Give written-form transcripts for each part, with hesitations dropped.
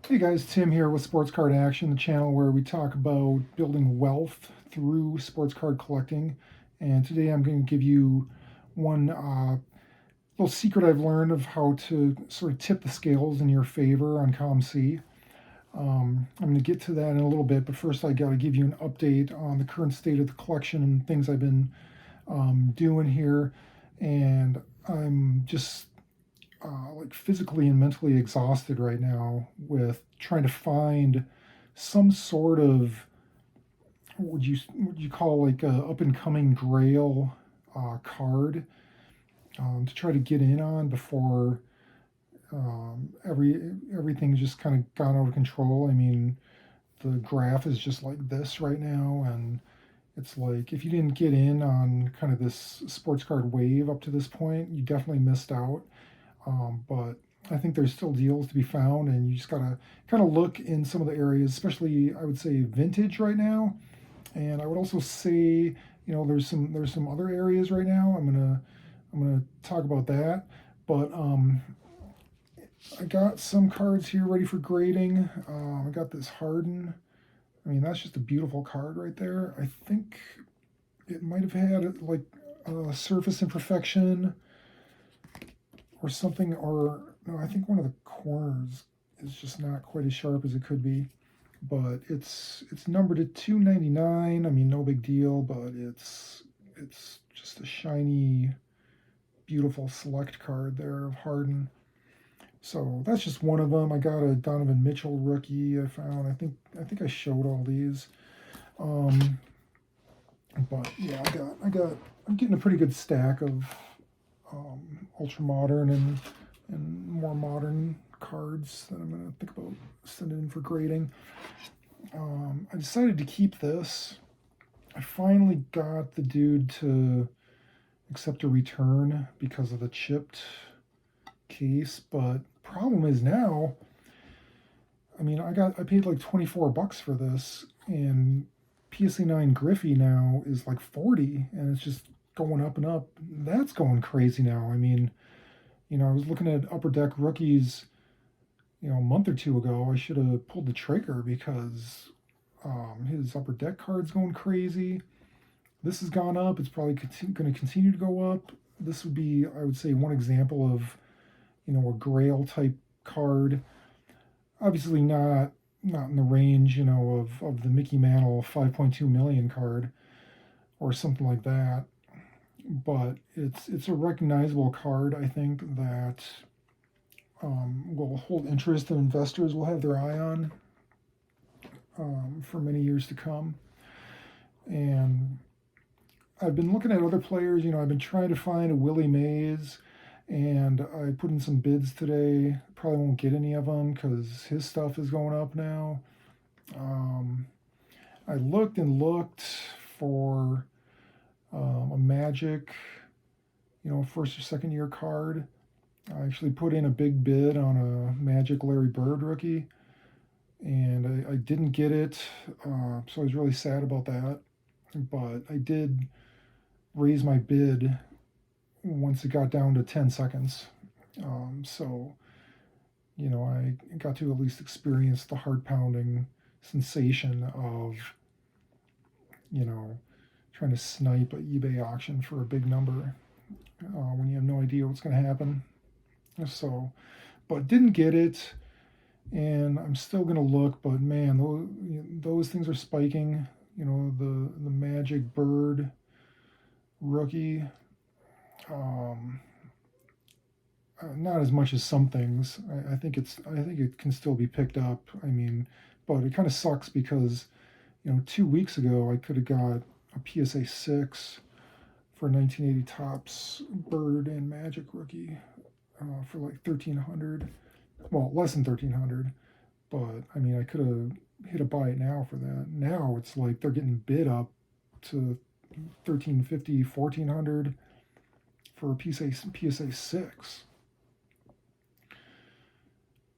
Hey guys, Tim here with Sports Card Action, the channel where we talk about building wealth through sports card collecting. And today I'm going to give you one little secret I've learned of how to sort of tip the scales in your favor on COMC. I'm going to get to that in a little bit, but first I got to give you an update on the current state of the collection and things I've been doing here. And I'm just like physically and mentally exhausted right now with trying to find some sort of what would you call like a up and coming Grail card to try to get in on before everything's just kind of gone out of control. I mean, the graph is just like this right now, and it's like if you didn't get in on kind of this sports card wave up to this point, you definitely missed out. But I think there's still deals to be found, and you just gotta kind of look in some of the areas, especially I would say vintage right now. And I would also say, there's some other areas right now. I'm gonna talk about that. But I got some cards here ready for grading. I got this Harden. I mean, that's just a beautiful card right there. I think it might have had like a surface imperfection or something, or no, I think one of the corners is just not quite as sharp as it could be. But it's numbered at 299. I mean, no big deal, but it's just a shiny, beautiful select card there of Harden. So that's just one of them. I got a Donovan Mitchell rookie I found. I think I showed all these. Um, but yeah, I'm getting a pretty good stack of ultra modern and more modern cards that I'm gonna think about sending in for grading. I decided to keep this. I finally got the dude to accept a return because of the chipped case, but problem is now, I mean, I paid like $24 for this, and PSA 9 Griffey now is like 40, and it's just going up and up. That's going crazy now. I mean, I was looking at Upper Deck rookies, a month or two ago. I should have pulled the trigger because his Upper Deck card's going crazy. This has gone up. It's probably going to continue to go up. This would be, I would say, one example of, a Grail type card. Obviously not in the range, of the Mickey Mantle 5.2 million card or something like that. But it's a recognizable card. I think that will hold interest and investors will have their eye on for many years to come. And I've been looking at other players. I've been trying to find a Willie Mays, and I put in some bids today. Probably won't get any of them because his stuff is going up now. Um, I looked and looked for a Magic, first or second year card. I actually put in a big bid on a Magic Larry Bird rookie, and I didn't get it, so I was really sad about that. But I did raise my bid once it got down to 10 seconds. So, I got to at least experience the heart pounding sensation of, you know, trying to snipe an eBay auction for a big number when you have no idea what's going to happen. So, but didn't get it, and I'm still going to look. But man, those things are spiking. The Magic Bird rookie. Um, Not as much as some things. I think it can still be picked up. I mean, but it kind of sucks because 2 weeks ago I could have got a PSA 6 for 1980 tops Bird and Magic rookie for like 1,300. Well, less than 1,300, but I mean I could have hit a buy it now for that. Now it's like they're getting bid up to 1,350, 1,400 for a PSA 6,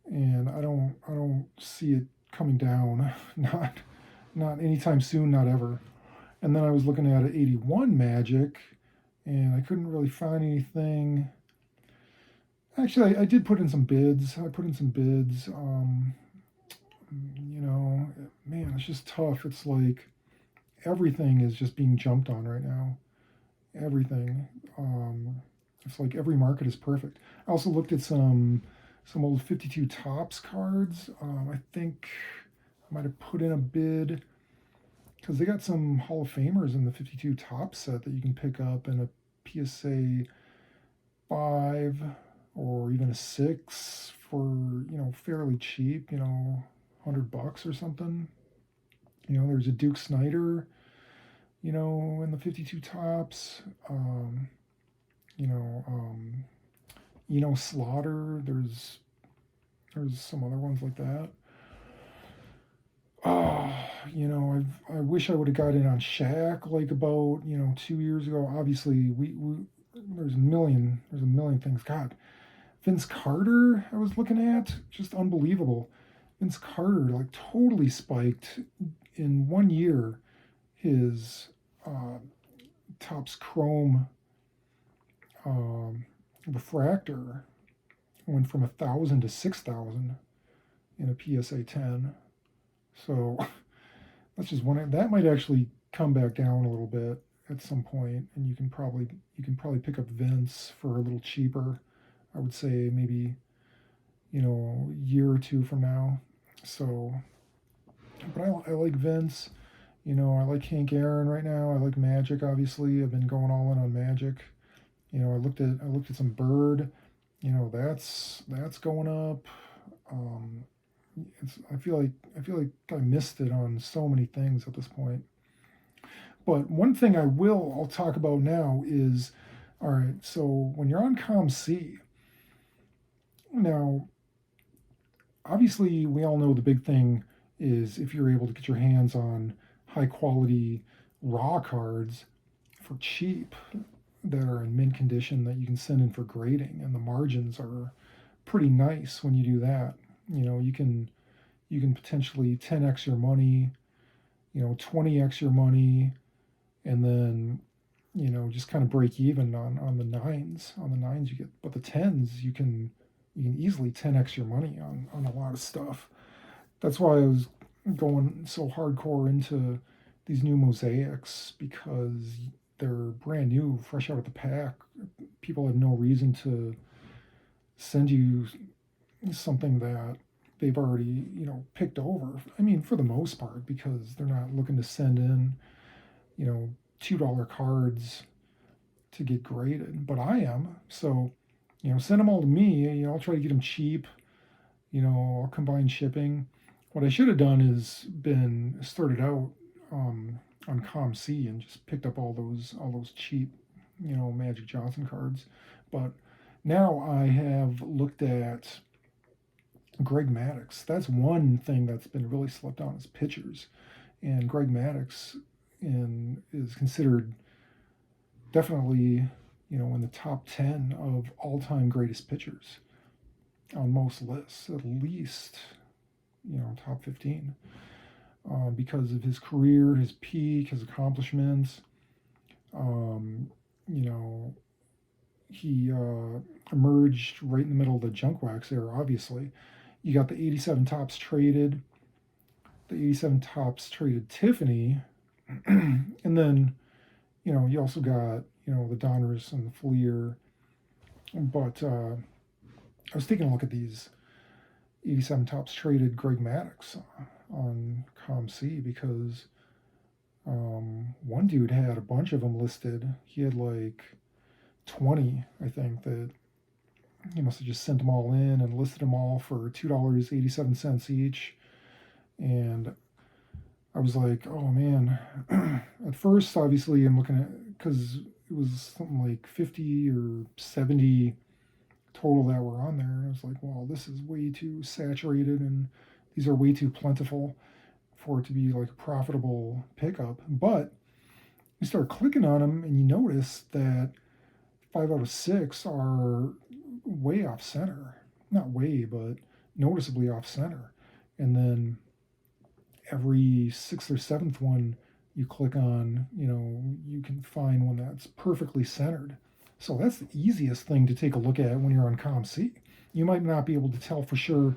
and I don't see it coming down. Not anytime soon, not ever. And then I was looking at an 81 Magic, and I couldn't really find anything. Actually, I did put in some bids. I put in some bids. You know, man, it's just tough. It's like everything is just being jumped on right now. Everything. Um, it's like every market is perfect. I also looked at some old 52 tops cards. I think I might have put in a bid because they got some Hall of Famers in the 52 top set that you can pick up in a PSA 5 or even a 6 for, fairly cheap, $100 or something. There's a Duke Snyder, in the 52 tops. You know, um, Slaughter. There's some other ones like that. Oh, I wish I would have got in on Shaq like about 2 years ago. Obviously, we there's a million things. God, Vince Carter, I was looking at, just unbelievable. Vince Carter like totally spiked in 1 year. His uh, Topps Chrome um, refractor went from 1,000 to 6,000 in a PSA 10. So that's just one. That might actually come back down a little bit at some point, and you can probably pick up Vince for a little cheaper. I would say maybe a year or two from now. So, but I like Vince. I like Hank Aaron right now. I like Magic. Obviously, I've been going all in on Magic. I looked at some Bird. That's going up. Um, I feel like I missed it on so many things at this point. But one thing I'll talk about now is, all right. So when you're on COMC now, obviously we all know the big thing is if you're able to get your hands on high quality raw cards for cheap that are in mint condition that you can send in for grading, and the margins are pretty nice when you do that. You can potentially 10x your money, 20x your money, and then just kind of break even on the nines. On the nines you get, but the tens you can easily 10x your money on a lot of stuff. That's why I was going so hardcore into these new mosaics because they're brand new, fresh out of the pack. People have no reason to send you something that they've already, picked over. I mean, for the most part, because they're not looking to send in, you know, $2 cards to get graded. But I am. So, send them all to me. I'll try to get them cheap. I'll combine shipping. What I should have done is been started out on COMC and just picked up all those cheap, Magic Johnson cards. But now I have looked at Greg Maddux. That's one thing that's been really slept on is pitchers, and Greg Maddux is considered definitely in the top 10 of all-time greatest pitchers on most lists, at least top 15, because of his career, his peak, his accomplishments. Um, you know, he emerged right in the middle of the junk wax era. Obviously, you got the 87 tops traded Tiffany, and then you also got the Donruss and the Fleer. But I was taking a look at these 87 tops traded Greg Maddux on COMC because one dude had a bunch of them listed. He had like 20, I think, that he must have just sent them all in and listed them all for $2.87 each. And I was like, oh man. At first, obviously, I'm looking at, because it was something like 50 or 70 total that were on there. I was like, well, this is way too saturated and these are way too plentiful for it to be like a profitable pickup. But you start clicking on them and you notice that 5 out of 6 are way off center. Not way, but noticeably off center. And then every sixth or seventh one you click on, you can find one that's perfectly centered. So that's the easiest thing to take a look at when you're on COMC. You might not be able to tell for sure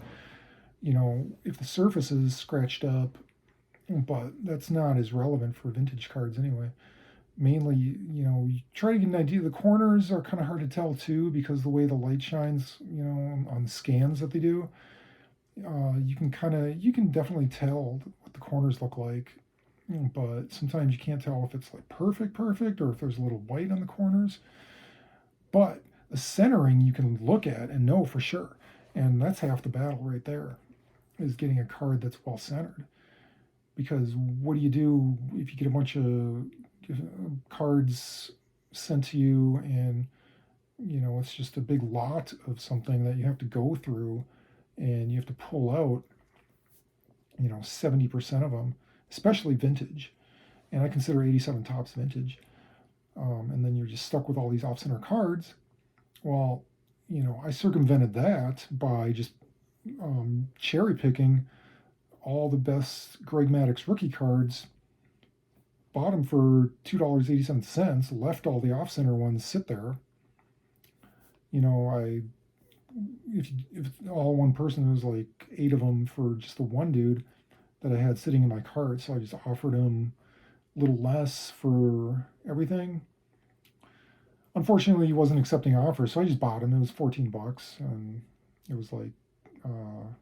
if the surface is scratched up, but that's not as relevant for vintage cards anyway. Mainly, you try to get an idea. The corners are kind of hard to tell too because the way the light shines, on the scans that they do. You can definitely tell what the corners look like, but sometimes you can't tell if it's like perfect, or if there's a little white on the corners. But the centering you can look at and know for sure, and that's half the battle right there, is getting a card that's well centered. Because what do you do if you get a bunch of cards sent to you, and it's just a big lot of something that you have to go through, and you have to pull out 70% of them, especially vintage, and I consider 87 tops vintage. And then you're just stuck with all these off-center cards. Well, I circumvented that by just cherry picking all the best Greg Maddux rookie cards, bought them for $2.87, left all the off-center ones sit there. I if all one person, it was like 8 of them for just the one dude that I had sitting in my cart, so I just offered him a little less for everything. Unfortunately, he wasn't accepting offers, so I just bought him. It was $14, and it was like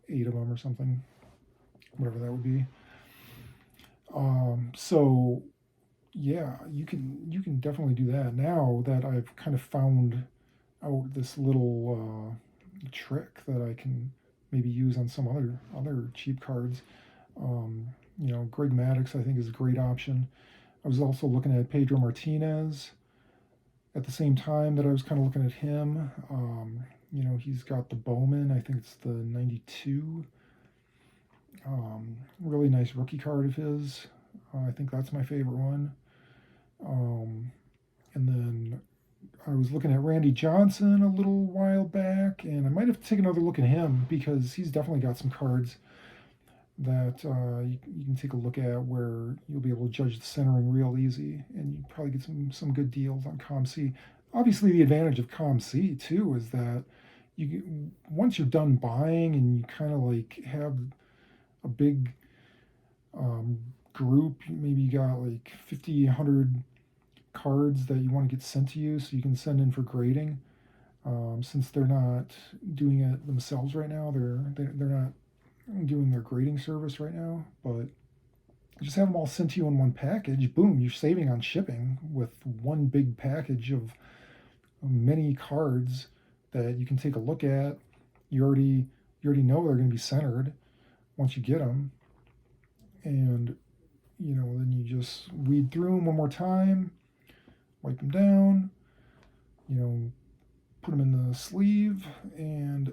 8 of them or something, whatever that would be. So yeah, you can definitely do that now that I've kind of found out this little trick that I can maybe use on some other cheap cards. Greg Maddux I think is a great option. I was also looking at Pedro Martinez at the same time that I was kind of looking at him. He's got the Bowman. I think it's the 92. Really nice rookie card of his. I think that's my favorite one. And then I was looking at Randy Johnson a little while back, and I might have to take another look at him because he's definitely got some cards that you can take a look at where you'll be able to judge the centering real easy, and you probably get some good deals on COMC. Obviously, the advantage of COMC too is that once you're done buying and you kind of like have a big group, maybe you got like 50, 100 cards that you want to get sent to you so you can send in for grading. Since they're not doing it themselves right now, they're not doing their grading service right now, but just have them all sent to you in one package. Boom, you're saving on shipping with one big package of many cards that you can take a look at. You already know they're going to be centered once you get them, and then you just read through them one more time, wipe them down, put them in the sleeve, and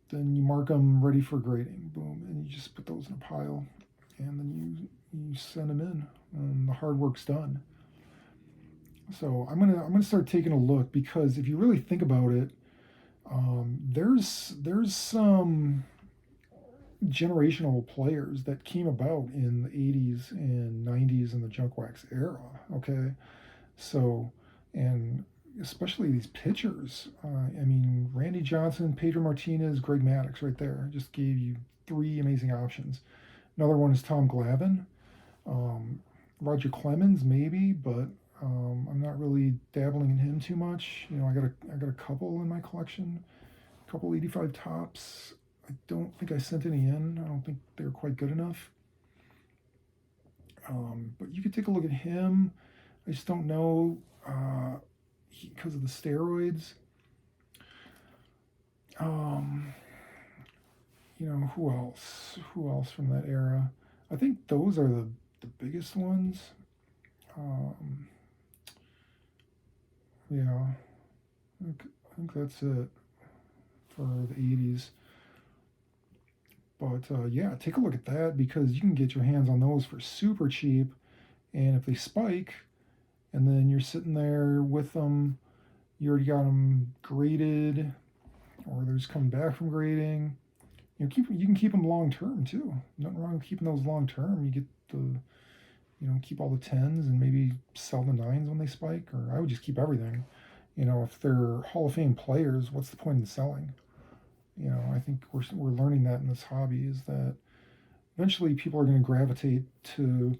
then you mark them ready for grading. Boom, and you just put those in a pile, and then you send them in, and the hard work's done. So I'm gonna start taking a look, because if you really think about it, there's some generational players that came about in the 80s and 90s in the junk wax era. Okay, so, and especially these pitchers. Randy Johnson, Pedro Martinez, Greg Maddux, right there, just gave you 3 amazing options. Another one is Tom Glavine, Roger Clemens, maybe, but I'm not really dabbling in him too much. I got a couple in my collection, a couple 85 tops. I don't think I sent any in. I don't think they're quite good enough. But you could take a look at him. I just don't know because of the steroids. Who else? Who else from that era? I think those are the biggest ones. Yeah, I think that's it for the 80s. But yeah, take a look at that, because you can get your hands on those for super cheap. And if they spike, and then you're sitting there with them, you already got them graded, or they're just coming back from grading. You can keep them long term too. Nothing wrong with keeping those long term. You get keep all the 10s and maybe sell the 9s when they spike. Or I would just keep everything. If they're Hall of Fame players, what's the point in selling? You know, I think we're learning that in this hobby is that eventually people are going to gravitate to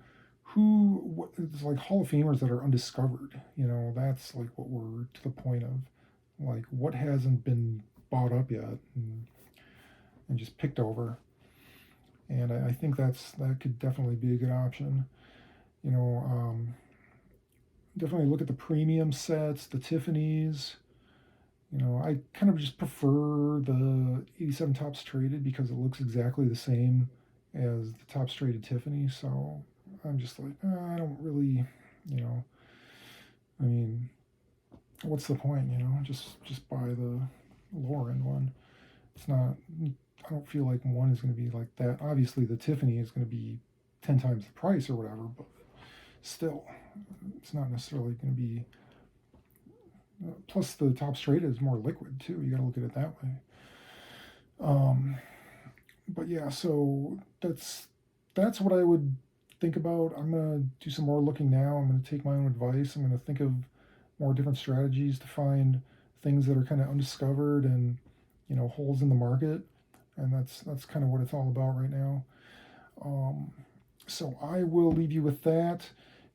it's like Hall of Famers that are undiscovered. You know, that's like what we're to the point of, like what hasn't been bought up yet and just picked over. And I think that could definitely be a good option. You know, definitely look at the premium sets, the Tiffany's. You know, I kind of just prefer the 87 Tops Traded because it looks exactly the same as the Tops Traded Tiffany. So I'm just like, I don't really, you know, I mean, what's the point? You know, just buy the lower end one. It's not. I don't feel like one is going to be like that. Obviously, the Tiffany is going to be 10 times the price or whatever, but still, it's not necessarily going to be. Plus, the top straight is more liquid too. You got to look at it that way. Um, but yeah, so that's what I would think about. I'm gonna do some more looking now. I'm gonna take my own advice. I'm gonna think of more different strategies to find things that are kind of undiscovered and holes in the market, and that's kind of what it's all about right now. Um, so I will leave you with that.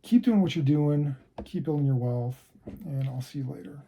Keep doing what you're doing. Keep building your wealth, and I'll see you later.